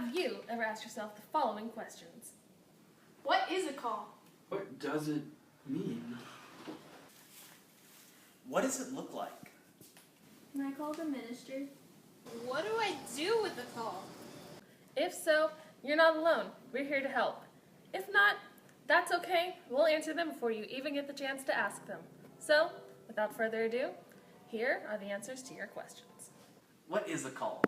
Have you ever asked yourself the following questions? What is a call? What does it mean? What does it look like? Am I called to minister? What do I do with a call? If so, you're not alone. We're here to help. If not, that's okay. We'll answer them before you even get the chance to ask them. So, without further ado, here are the answers to your questions. What is a call?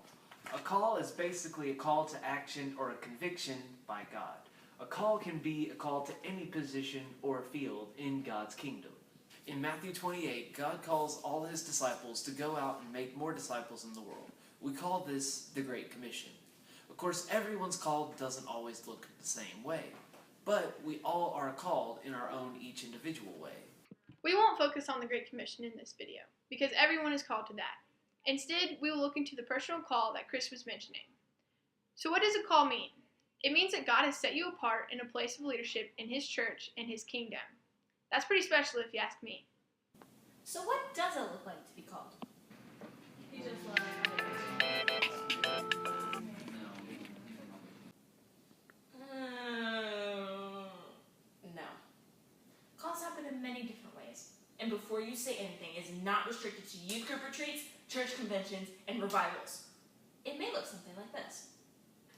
A call is basically a call to action or a conviction by God. A call can be a call to any position or field in God's kingdom. In Matthew 28, God calls all his disciples to go out and make more disciples in the world. We call this the Great Commission. Of course, everyone's call doesn't always look the same way, but we all are called in our own each individual way. We won't focus on the Great Commission in this video, because everyone is called to that. Instead, we will look into the personal call that Chris was mentioning. So what does a call mean? It means that God has set you apart in a place of leadership in his church and his kingdom. That's pretty special if you ask me. So what does it look like to be called? No. Calls happen in many different ways. And before you say anything, is not restricted to youth group retreats, church conventions, and revivals. It may look something like this.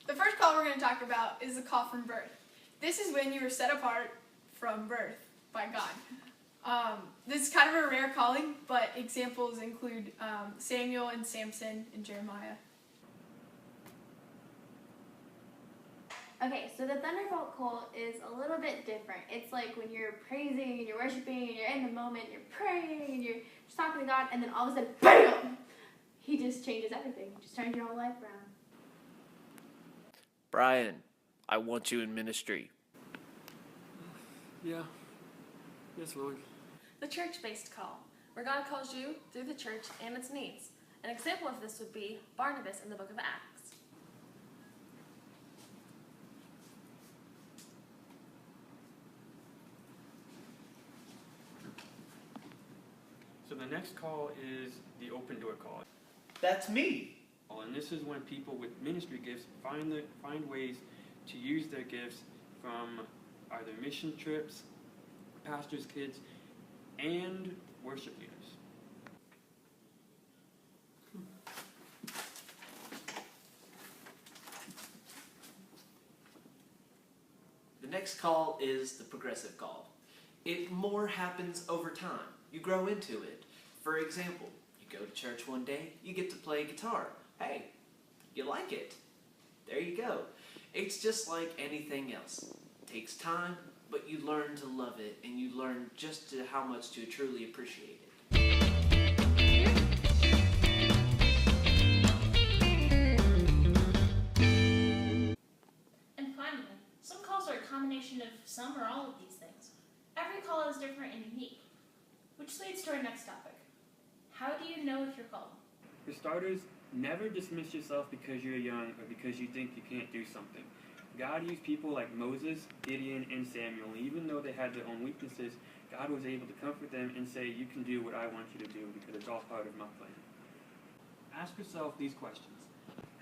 The first call we're going to talk about is the call from birth. This is when you were set apart from birth by God. This is kind of a rare calling, but examples include Samuel and Samson and Jeremiah. Okay, so the thunderbolt call is a little bit different. It's like when you're praising and you're worshiping and you're in the moment, you're praying and you're just talking to God, and then all of a sudden, BAM! He just changes everything. Just turns your whole life around. Brian, I want you in ministry. Yeah. Yes, Lord. The church-based call, where God calls you through the church and its needs. An example of this would be Barnabas in the book of Acts. So the next call is the open door call. That's me. And this is when people with ministry gifts find ways to use their gifts from either mission trips, pastors' kids, and worship leaders. The next call is the progressive call. It more happens over time. You grow into it. For example, you go to church one day, you get to play guitar. Hey, you like it. There you go. It's just like anything else. It takes time, but you learn to love it, and you learn just how much to truly appreciate it. And finally, some calls are a combination of some or all of these things. Every call is different and unique. Which leads to our next topic. How do you know if you're called? For starters, never dismiss yourself because you're young or because you think you can't do something. God used people like Moses, Gideon, and Samuel. Even though they had their own weaknesses, God was able to comfort them and say, you can do what I want you to do because it's all part of my plan. Ask yourself these questions.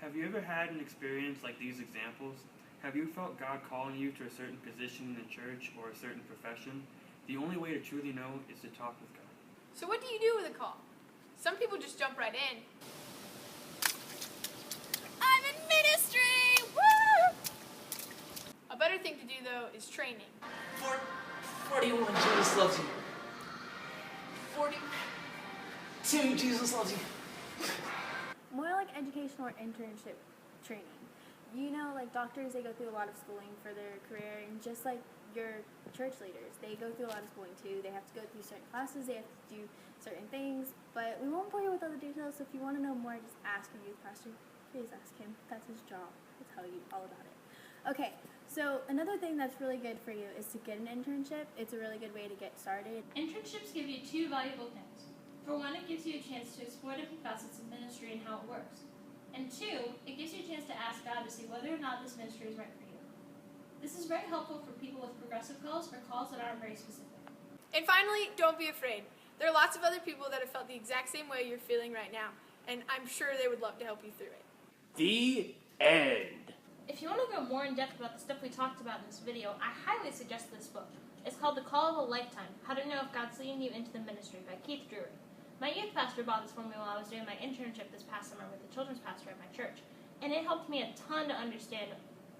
Have you ever had an experience like these examples? Have you felt God calling you to a certain position in the church or a certain profession? The only way to truly know is to talk with God. So what do you do with a call? Some people just jump right in. I'm in ministry! Woo! A better thing to do, though, is training. 41, Jesus loves you. 42, Jesus loves you. More like educational or internship training. You know, like doctors, they go through a lot of schooling for their career, and just like your church leaders, they go through a lot of schooling too. They have to go through certain classes, they have to do certain things, but we won't bore you with all the details, so if you want to know more, just ask your youth pastor. Please ask him. That's his job. He'll tell you all about it. Okay, so another thing that's really good for you is to get an internship. It's a really good way to get started. Internships give you two valuable things. For one, it gives you a chance to explore different facets of ministry and how it works. And two, it gives you a chance to ask God to see whether or not this ministry is right for you. This is very helpful for people with progressive calls or calls that aren't very specific. And finally, don't be afraid. There are lots of other people that have felt the exact same way you're feeling right now, and I'm sure they would love to help you through it. The end. If go more in depth about the stuff we talked about in this video, I highly suggest this book. It's called The Call of a Lifetime, How to Know if God's Leading You into the Ministry by Keith Drury. My youth pastor bought this for me while I was doing my internship this past summer with the children's pastor at my church, and it helped me a ton to understand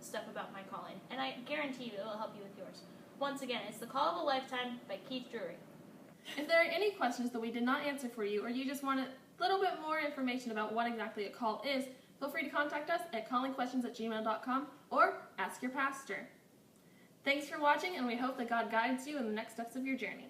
stuff about my calling, and I guarantee you it will help you with yours. Once again, it's The Call of a Lifetime by Keith Drury. If there are any questions that we did not answer for you, or you just want a little bit more information about what exactly a call is, feel free to contact us at callingquestions@gmail.com or ask your pastor. Thanks for watching, and we hope that God guides you in the next steps of your journey.